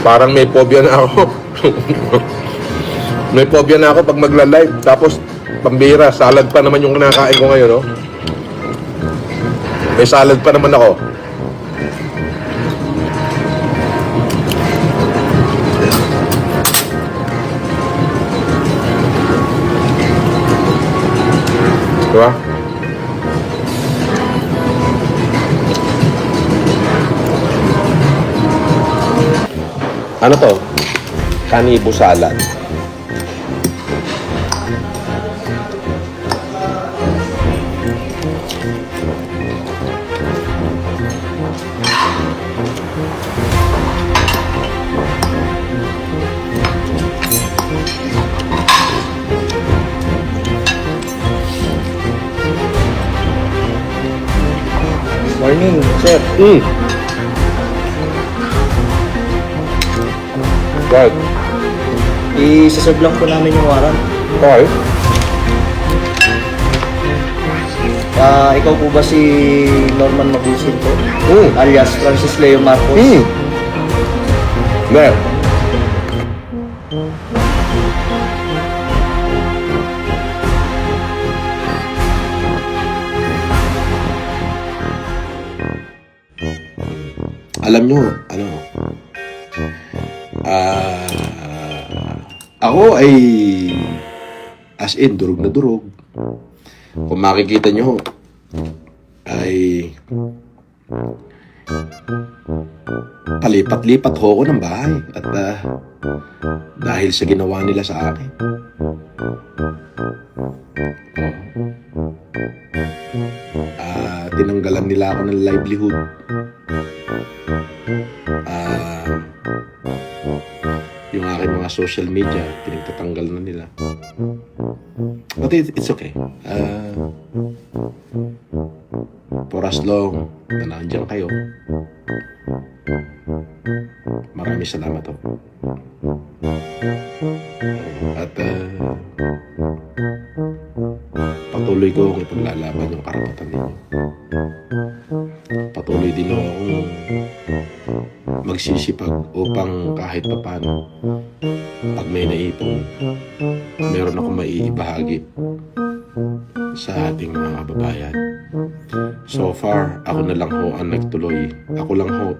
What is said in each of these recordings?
Parang may phobia na ako. May phobia na ako pag magla-live. Tapos, pambira, salad pa naman yung kinakain ko ngayon, no? May salad pa naman ako. Diba? Ano to? Kanibo salad. Morning, sir. Right. I-serve lang po namin yung warrant. Okay. Ikaw po ba si Norman Magusin po? Mm. Alias Francis Leo Marcos? There. Alam nyo, ano, ako ay as in, durog na durog. Kung makikita nyo, ay palipat-lipat ho ako ng bahay at dahil sa ginawa nila sa akin. Tinanggalan nila ako ng livelihood. Yung aking mga social media, pinagtatanggal na nila. But it's okay. For as long na nandiyan kayo, maraming salamat po. At patuloy ko ang ipaglalaban yung karapatan ninyo. Patuloy din akong magsisipag upang kahit papano pag may naipon, meron akong maiibahagi sa ating mga kababayan. So far, ako na lang ho ang nagtuloy. Ako lang ho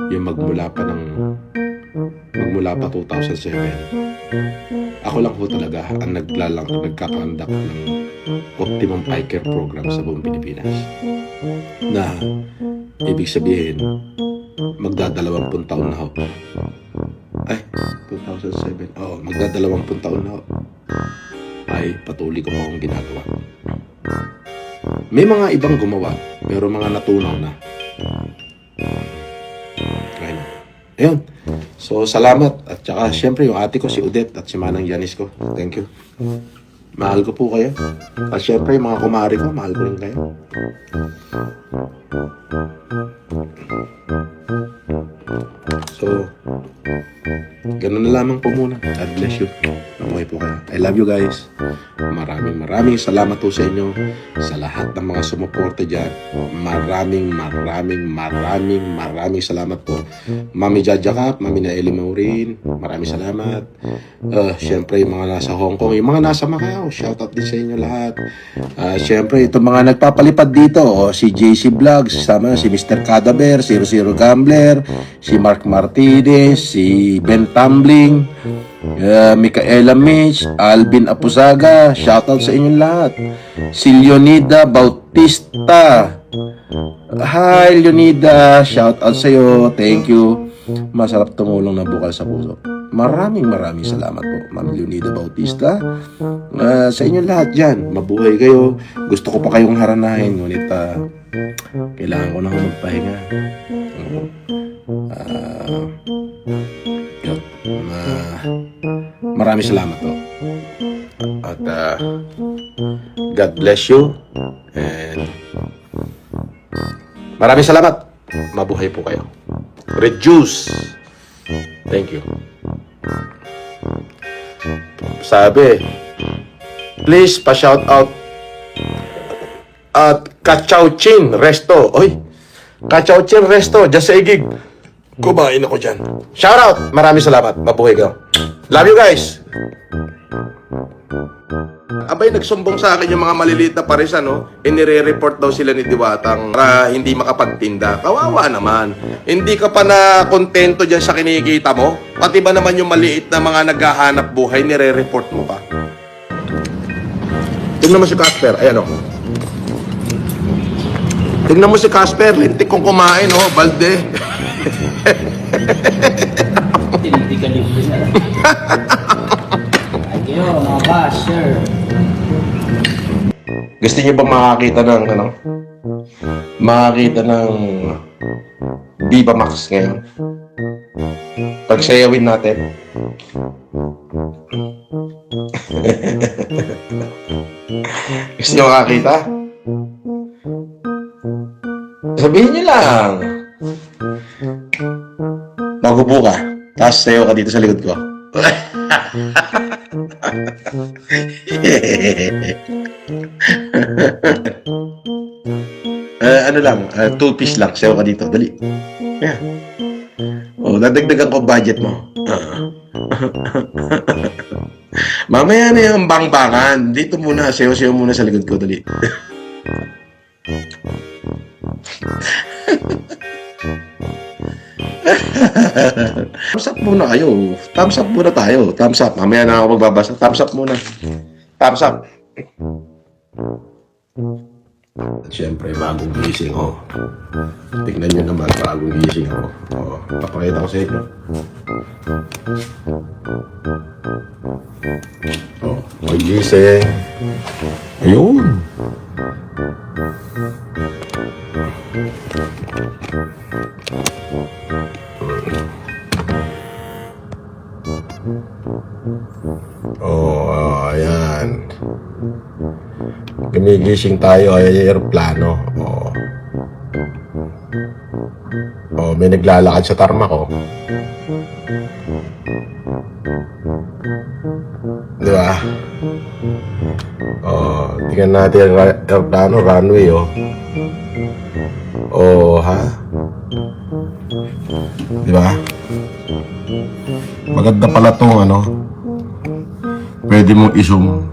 yung magmula pa 2007. Ako lang ho talaga ang nagkakandak ng Optimum Eye Care Program sa buong Pilipinas. Na ibig sabihin, magdadalawampung taon na ho. Ay, 2007. Oo, magdadalawampung taon na ho. Ay, patuloy ko pa akong ginagawa. May mga ibang gumawa, pero mga natunaw na. Ayun. Ayun. So, salamat. At saka, syempre, yung ate ko, si Odette, at si Manang Yanis ko. Thank you. Mahal ko po kayo. At syempre, yung mga kumari ko, mahal ko rin kayo. So, ganun na lamang po muna. God bless you. Mabuhay po kayo. I love you guys. Maraming salamat po sa inyo, sa lahat ng mga sumuporta dyan. Maraming salamat po. Mami Jaja Kap, Mami Naeli Maurin, maraming salamat. Siyempre yung mga nasa Hong Kong, yung mga nasa Macau, shoutout din sa inyo lahat. Siyempre itong mga nagpapalipad dito, si JC Vlogs, sama si Mr. Cadaver, 00 Gambler, si Mark Martinez, si Ben Tumbling, Micaela Mitch, Alvin Apusaga, shoutout sa inyong lahat. Si Leonida Bautista, hi Leonida, shoutout sa iyo, thank you. Masarap tumulong na bukal sa puso. Maraming salamat po, Ma'am Leonida Bautista. Sa inyong lahat dyan, mabuhay kayo. Gusto ko pa kayong haranahin, ngunit kailangan ko na magpahinga. Maraming salamat po. At God bless you. And maraming salamat. Mabuhay po kayo. Reduce. Thank you. Sabi, please pa-shout out at Kachauchin Resto. Oy, Kachauchin Resto, just sa igig. Kumain ako dyan. Shoutout! Maraming salamat. Mabuhay ka. Love you guys! Abay, nagsumbong sa akin yung mga maliliit na pares, inire-report daw sila ni Diwatang para hindi makapagtinda. Kawawa naman. Hindi ka pa na kontento dyan sa kinikita mo? Pati ba naman yung maliit na mga naghahanap buhay, nire-report mo pa? Tingnan mo si Casper. Ayan o. Tingnan mo si Casper. Lintik kong kumain, balde. Hindi ka libre na. Ay kayo, mga boss, sir. Gusto niyo ba makakita ng, makakita ng Viva Max ngayon? Pagsayawin natin. Gusto niyo makakita? Sabihin niyo lang. Magupo ka. Tapos sayo ka dito sa likod ko. Ano lang, 2 piece lang. Sayo ka dito. Dali. Yeah. Oh, dadagdagan ko budget mo. Mamaya na yung bangbangan. Dito muna. Sayo-sayo muna sa likod ko. Dali. Thumbs up muna kayo. Thumbs up muna tayo. Thumbs up. Mamaya na ako magbabasa. Thumbs up muna. Thumbs up. Siyempre, bagong gising ko. Tignan nyo naman, bagong gising ko. Papakita ko sa inyo. Gising. Ayun. Ayan. Gumigising tayo ay aeroplano. May naglalakad sa tarmac ko. Di ba? Tingnan natin ang aeroplano, runway, ha? Di ba? Maganda pala tong pwede mong i-zoom.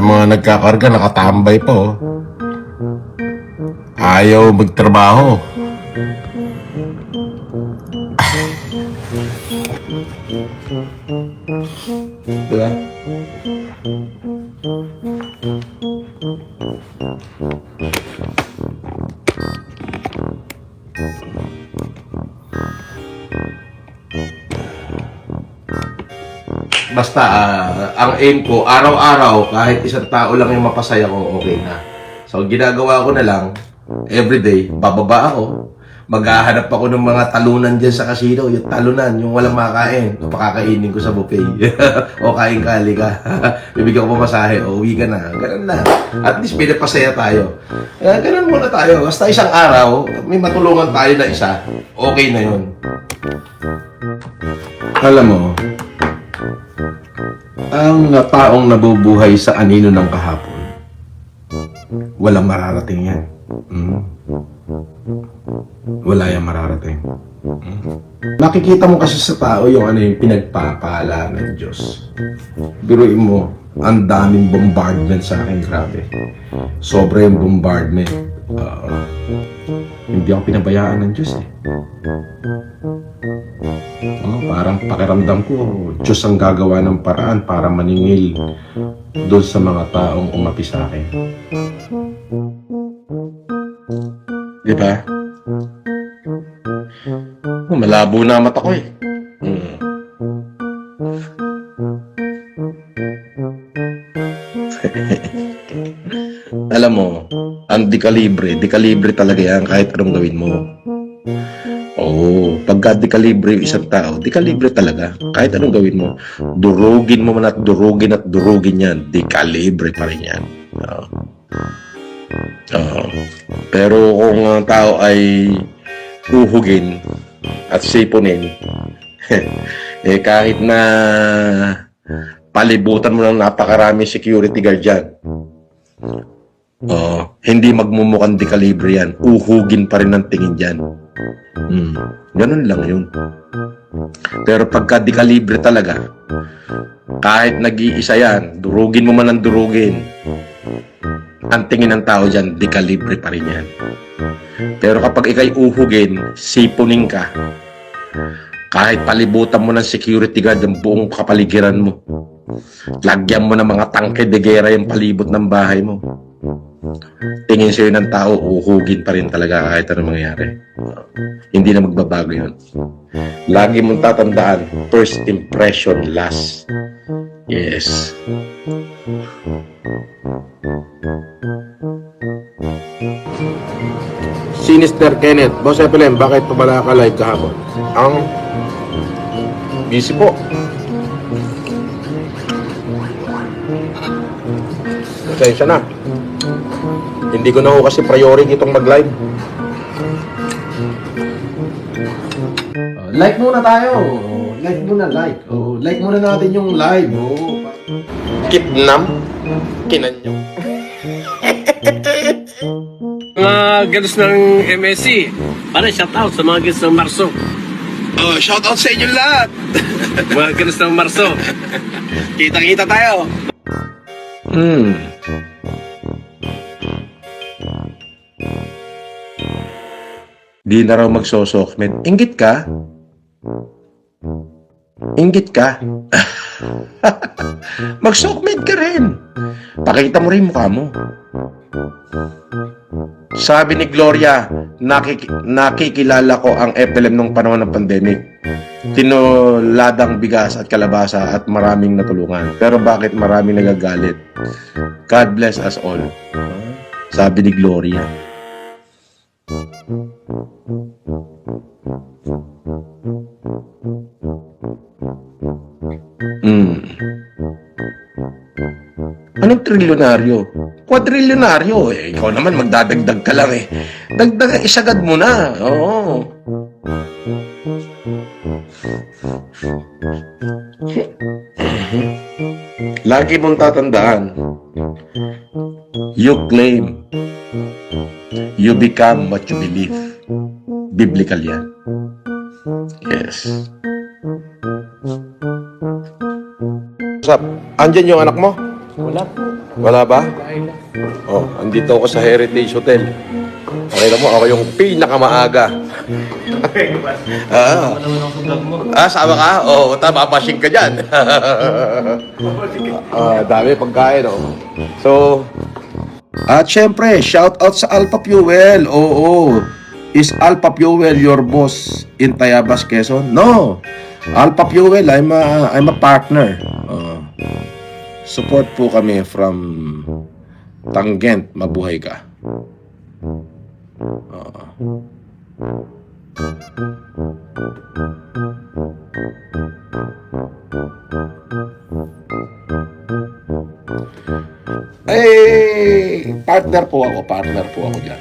Yung mga nagkakarga, nakatambay pa, Ayaw magtrabaho. Diba? Basta, ang aim ko, araw-araw, kahit isang tao lang yung mapasaya ko, okay na. So, ginagawa ko na lang, everyday, bababa ako, maghahanap ako ng mga talunan dyan sa casino, yung talunan, yung walang makain, pakakainin ko sa buffet. O kain ka, halika. Bibigyan ko pamasahe, o uwi ka na. Ganun na. At least pinapasaya tayo. Ganun muna tayo. Basta isang araw, may matulungan tayo na isa, okay na yun. Alam mo, ang taong nabubuhay sa anino ng kahapon, walang mararating yan. Wala yung mararating. Nakikita mo kasi sa tao yung yung pinagpapala ng Diyos. Biruin mo, ang daming bombardment sa akin, grabe. Sobra yung bombardment. Hindi ako pinabayaan ng Diyos, parang pakiramdam ko, Diyos ang gagawa ng paraan para maningil doon sa mga taong umapi sa akin. Diba? Malabo na ang mata ko Alam mo, ang dekalibre talaga yan kahit anong gawin mo. Pagka dekalibre yung isang tao, dekalibre talaga. Kahit anong gawin mo, durugin mo man at durugin yan, dekalibre pa rin yan. Pero kung ang tao ay uhugin at sipunin, kahit na palibutan mo ng napakarami security guard dyan, Hindi magmumukhang dekalibre yan. Uhugin pa rin ng tingin dyan. Ganun lang yun. Pero pagka dekalibre talaga, kahit nag-iisa yan, durugin mo man ang durugin, ang tingin ng tao dyan, dekalibre pa rin yan. Pero kapag ikay uhugin, sipunin ka, kahit palibutan mo ng security guard ang buong kapaligiran mo, lagyan mo ng mga tangke de gera yung palibot ng bahay mo, tingin sa'yo ng tao, uhugin pa rin talaga kahit anong mangyari. Hindi na magbabago yun. Lagi mong tatandaan, first impression last. Yes. Sinister Kenneth, Boss Epelem, bakit pa pala ka live kahapon? Ang busy po. Pasensya na. Hindi ko na ho kasi priority itong mag-live. Like muna tayo. Like muna, like. Like muna natin yung live. Kidnam. Kinanyo. Mga ganos ng MSC. Para shout out sa mga ganos ng Marso. Shout out sa inyo lahat. Mga ganos ng Marso. Kita-kita tayo. Di na raw magsosokmed. Inggit ka? Inggit ka? Magsokmed ka rin. Pakita mo rin mukha mo. Sabi ni Gloria, nakikilala ko ang Epelem nung panahon ng pandemic. Tinoladang bigas at kalabasa at maraming natulungan. Pero bakit maraming nagagalit? God bless us all. Sabi ni Gloria. Anong trilyonaryo? Kwadrilyonaryo. Ikaw naman magdadagdag ka lang eh. Dagdag, isagad mo na. Oo. Lagi mong tatandaan. You claim. You become what you believe. Biblical yan. Yes. What's up? Andyan yung anak mo? Wala po. Wala ba? Kain na. Andito ako sa Heritage Hotel. Pakita mo, ako yung pinakamaaga. Ano naman ako sa vlog mo? Sama ka? Papashing ka dyan. Dami pagkain, So, at syempre, shout out sa Alpha Fuel. Is Alpha Fuel your boss in Tayabas, Quezon? No. Alpha Fuel, I'm a partner. Support po kami from Tangent, mabuhay ka. Partner po ako dyan.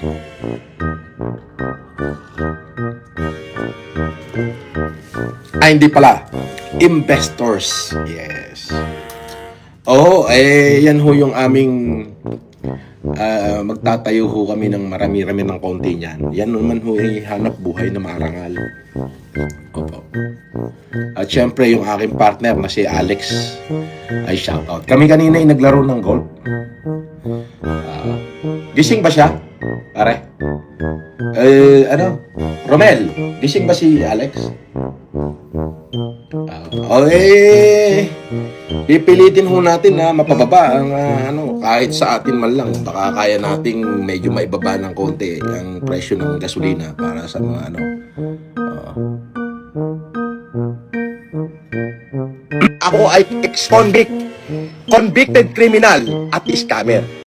Hindi pala. Investors. Yes. Yan ho yung aming magtatayo ho kami ng marami-rami ng konti niyan. Yan naman ho hanap buhay na marangal. Opo. At syempre yung aking partner na si Alex ay shoutout. Kami kanina ay naglaro ng golf. Gising ba siya? Pare? Romel, gising ba si Alex? Pipilitin ho natin na mapababa ang kahit sa atin man lang, baka kaya nating medyo maibaba ng konti ang presyo ng gasolina para sa mga Ako ay ex-convict, convicted criminal at scammer.